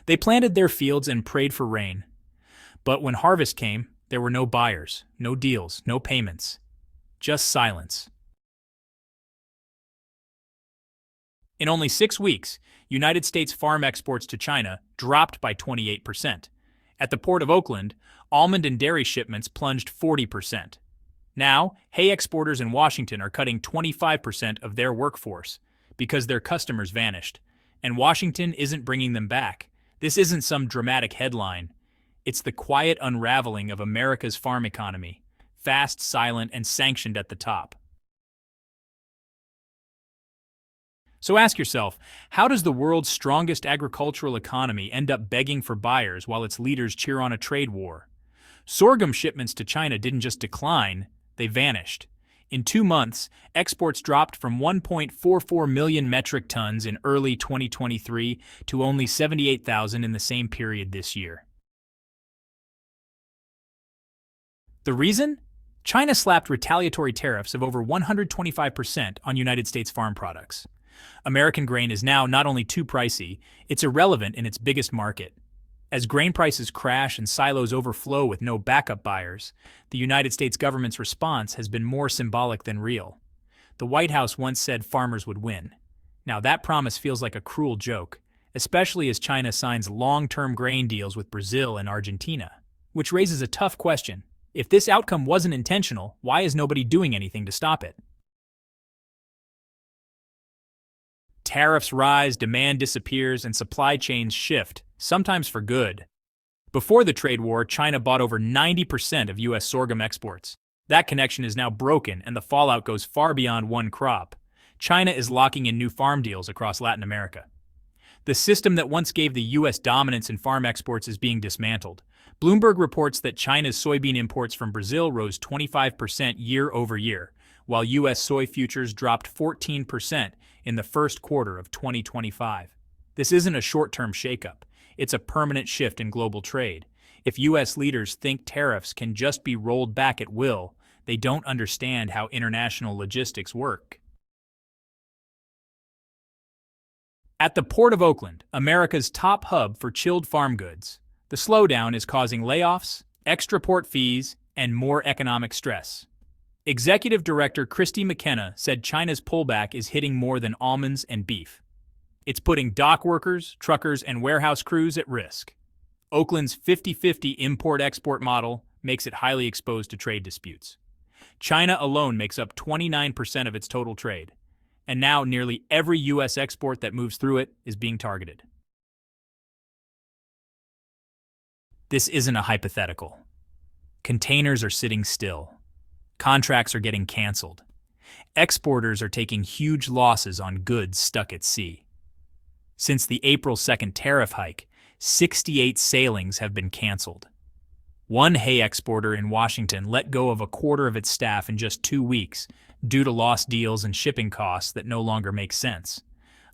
They planted their fields and prayed for rain. But when harvest came, there were no buyers, no deals, no payments. Just silence. In only 6 weeks, United States farm exports to China dropped by 28%. At the Port of Oakland, almond and dairy shipments plunged 40%. Now, hay exporters in Washington are cutting 25% of their workforce because their customers vanished, and Washington isn't bringing them back. This isn't some dramatic headline. It's the quiet unraveling of America's farm economy, fast, silent, and sanctioned at the top. So ask yourself, how does the world's strongest agricultural economy end up begging for buyers while its leaders cheer on a trade war? Sorghum shipments to China didn't just decline, they vanished. In 2 months, exports dropped from 1.44 million metric tons in early 2023 to only 78,000 in the same period this year. The reason? China slapped retaliatory tariffs of over 125% on United States farm products. American grain is now not only too pricey, it's irrelevant in its biggest market. As grain prices crash and silos overflow with no backup buyers, the United States government's response has been more symbolic than real. The White House once said farmers would win. Now that promise feels like a cruel joke, especially as China signs long-term grain deals with Brazil and Argentina. Which raises a tough question. If this outcome wasn't intentional, why is nobody doing anything to stop it? Tariffs rise, demand disappears, and supply chains shift, sometimes for good. Before the trade war, China bought over 90% of U.S. sorghum exports. That connection is now broken, and the fallout goes far beyond one crop. China is locking in new farm deals across Latin America. The system that once gave the U.S. dominance in farm exports is being dismantled. Bloomberg reports that China's soybean imports from Brazil rose 25% year over year, while U.S. soy futures dropped 14% in the first quarter of 2025. This isn't a short-term shakeup. It's a permanent shift in global trade. If U.S. leaders think tariffs can just be rolled back at will, they don't understand how international logistics work. At the Port of Oakland, America's top hub for chilled farm goods, the slowdown is causing layoffs, extra port fees, and more economic stress. Executive Director Christy McKenna said China's pullback is hitting more than almonds and beef. It's putting dock workers, truckers, and warehouse crews at risk. Oakland's 50-50 import-export model makes it highly exposed to trade disputes. China alone makes up 29% of its total trade, and now nearly every U.S. export that moves through it is being targeted. This isn't a hypothetical. Containers are sitting still. Contracts are getting canceled. Exporters are taking huge losses on goods stuck at sea. Since the April 2nd tariff hike, 68 sailings have been canceled. One hay exporter in Washington let go of a quarter of its staff in just 2 weeks due to lost deals and shipping costs that no longer make sense.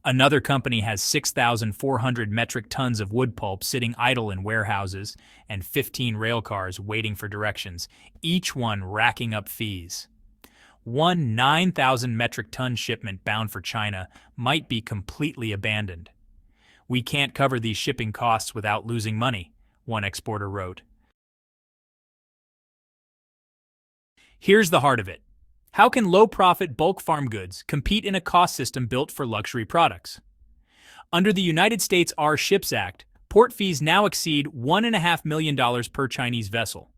Another company has 6,400 metric tons of wood pulp sitting idle in warehouses and 15 rail cars waiting for directions, each one racking up fees. One 9,000 metric ton shipment bound for China might be completely abandoned. "We can't cover these shipping costs without losing money," one exporter wrote. Here's the heart of it. How can low-profit bulk farm goods compete in a cost system built for luxury products? Under the United States R-Ships Act, port fees now exceed $1.5 million per Chinese vessel.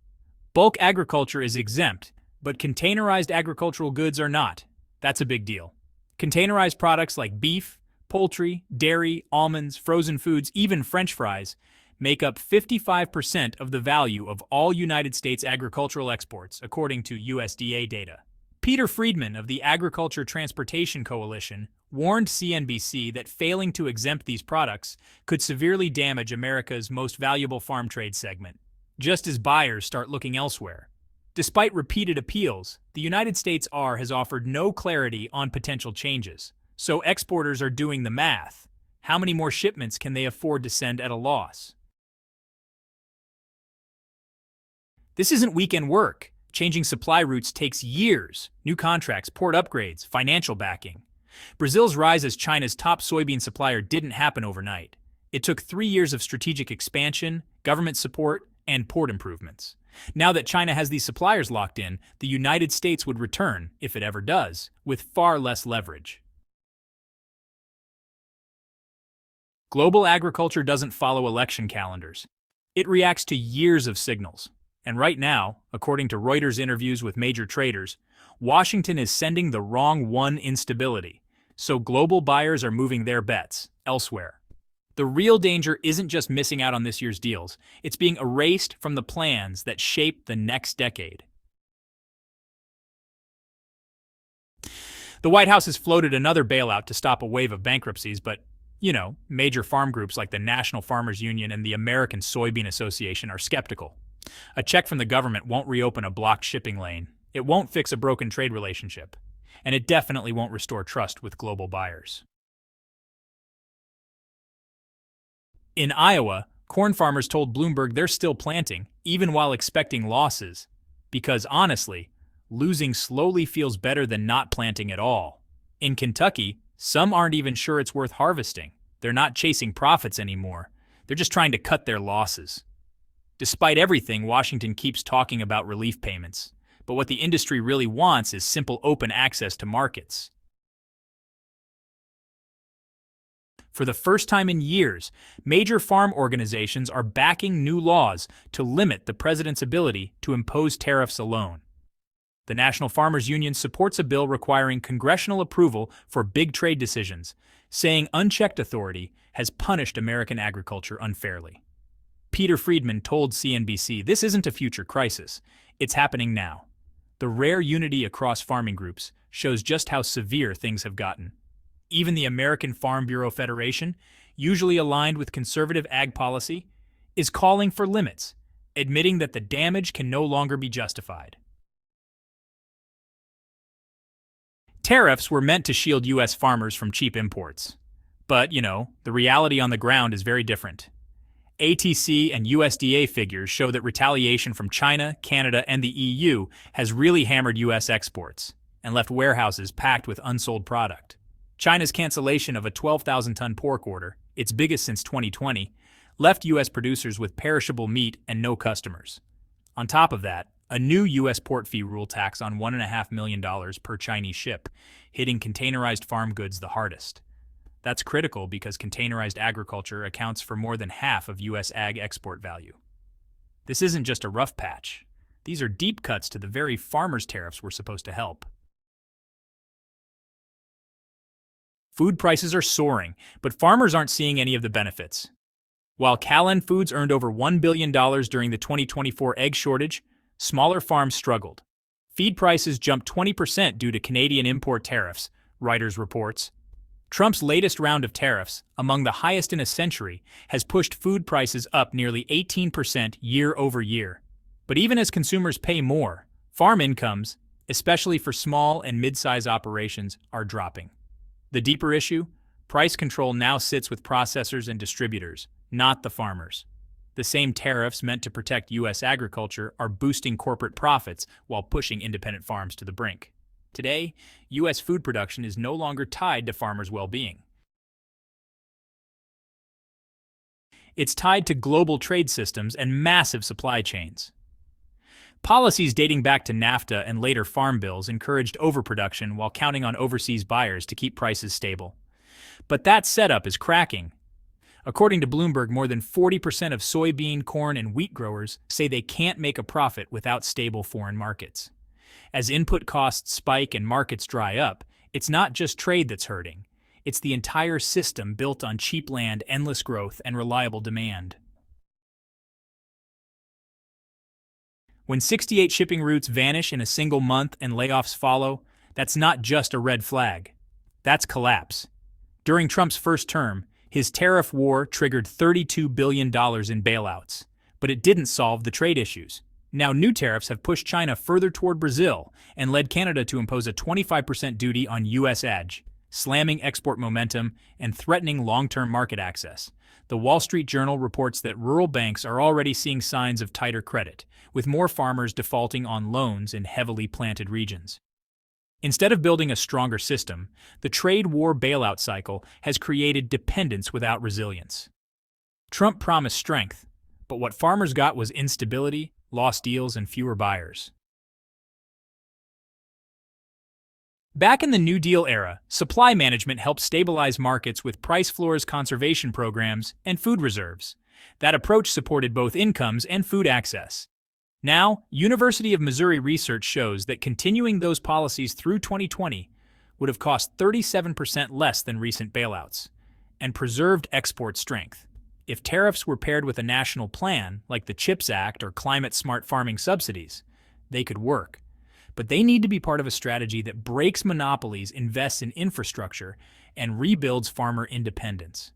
Bulk agriculture is exempt, but containerized agricultural goods are not. That's a big deal. Containerized products like beef, poultry, dairy, almonds, frozen foods, even French fries, make up 55% of the value of all United States agricultural exports, according to USDA data. Peter Friedman of the Agriculture Transportation Coalition warned CNBC that failing to exempt these products could severely damage America's most valuable farm trade segment, just as buyers start looking elsewhere. Despite repeated appeals, the United States R has offered no clarity on potential changes, so exporters are doing the math. How many more shipments can they afford to send at a loss? This isn't weekend work. Changing supply routes takes years. New contracts, port upgrades, financial backing. Brazil's rise as China's top soybean supplier didn't happen overnight. It took 3 years of strategic expansion, government support, and port improvements. Now that China has these suppliers locked in, the United States would return, if it ever does, with far less leverage. Global agriculture doesn't follow election calendars. It reacts to years of signals. And right now, according to Reuters interviews with major traders, Washington is sending the wrong one instability, so global buyers are moving their bets elsewhere. The real danger isn't just missing out on this year's deals, it's being erased from the plans that shape the next decade. The White House has floated another bailout to stop a wave of bankruptcies, but, major farm groups like the National Farmers Union and the American Soybean Association are skeptical. A check from the government won't reopen a blocked shipping lane, it won't fix a broken trade relationship, and it definitely won't restore trust with global buyers. In Iowa, corn farmers told Bloomberg they're still planting, even while expecting losses, because honestly, losing slowly feels better than not planting at all. In Kentucky, some aren't even sure it's worth harvesting. They're not chasing profits anymore. They're just trying to cut their losses. Despite everything, Washington keeps talking about relief payments, but what the industry really wants is simple open access to markets. For the first time in years, major farm organizations are backing new laws to limit the president's ability to impose tariffs alone. The National Farmers Union supports a bill requiring congressional approval for big trade decisions, saying unchecked authority has punished American agriculture unfairly. Peter Friedman told CNBC this isn't a future crisis, it's happening now. The rare unity across farming groups shows just how severe things have gotten. Even the American Farm Bureau Federation, usually aligned with conservative ag policy, is calling for limits, admitting that the damage can no longer be justified. Tariffs were meant to shield U.S. farmers from cheap imports. But, the reality on the ground is very different. ATC and USDA figures show that retaliation from China, Canada, and the EU has really hammered U.S. exports and left warehouses packed with unsold product. China's cancellation of a 12,000-ton pork order, its biggest since 2020, left U.S. producers with perishable meat and no customers. On top of that, a new U.S. port fee rule tax on $1.5 million per Chinese ship, hitting containerized farm goods the hardest. That's critical because containerized agriculture accounts for more than half of U.S. ag export value. This isn't just a rough patch. These are deep cuts to the very farmers' tariffs we're supposed to help. Food prices are soaring, but farmers aren't seeing any of the benefits. While Callen Foods earned over $1 billion during the 2024 egg shortage, smaller farms struggled. Feed prices jumped 20% due to Canadian import tariffs, Reuters reports. Trump's latest round of tariffs, among the highest in a century, has pushed food prices up nearly 18% year over year. But even as consumers pay more, farm incomes, especially for small and mid-size operations, are dropping. The deeper issue? Price control now sits with processors and distributors, not the farmers. The same tariffs meant to protect U.S. agriculture are boosting corporate profits while pushing independent farms to the brink. Today, U.S. food production is no longer tied to farmers' well-being. It's tied to global trade systems and massive supply chains. Policies dating back to NAFTA and later farm bills encouraged overproduction while counting on overseas buyers to keep prices stable. But that setup is cracking. According to Bloomberg, more than 40% of soybean, corn, and wheat growers say they can't make a profit without stable foreign markets. As input costs spike and markets dry up, it's not just trade that's hurting. It's the entire system built on cheap land, endless growth, and reliable demand. When 68 shipping routes vanish in a single month and layoffs follow, that's not just a red flag. That's collapse. During Trump's first term, his tariff war triggered $32 billion in bailouts, but it didn't solve the trade issues. Now new tariffs have pushed China further toward Brazil and led Canada to impose a 25% duty on U.S. ag, slamming export momentum and threatening long-term market access. The Wall Street Journal reports that rural banks are already seeing signs of tighter credit, with more farmers defaulting on loans in heavily planted regions. Instead of building a stronger system, the trade war bailout cycle has created dependence without resilience. Trump promised strength, but what farmers got was instability, lost deals, and fewer buyers. Back in the New Deal era, supply management helped stabilize markets with price floors, conservation programs, and food reserves. That approach supported both incomes and food access. Now, University of Missouri research shows that continuing those policies through 2020 would have cost 37% less than recent bailouts and preserved export strength. If tariffs were paired with a national plan, like the CHIPS Act or climate-smart farming subsidies, they could work. But they need to be part of a strategy that breaks monopolies, invests in infrastructure, and rebuilds farmer independence.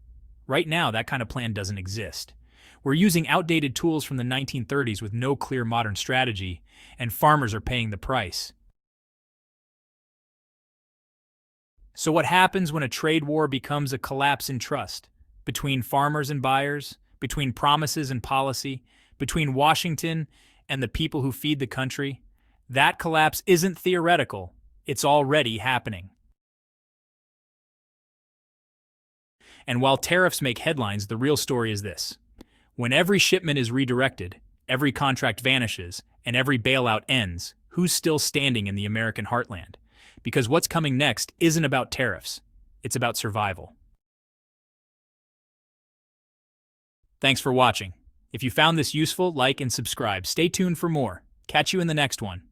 Right now, that kind of plan doesn't exist. We're using outdated tools from the 1930s with no clear modern strategy, and farmers are paying the price. So what happens when a trade war becomes a collapse in trust? Between farmers and buyers, between promises and policy, between Washington and the people who feed the country? That collapse isn't theoretical, it's already happening. And while tariffs make headlines, the real story is this. When every shipment is redirected, every contract vanishes, and every bailout ends, who's still standing in the American heartland? Because what's coming next isn't about tariffs, it's about survival. Thanks for watching. If you found this useful, like and subscribe. Stay tuned for more. Catch you in the next one.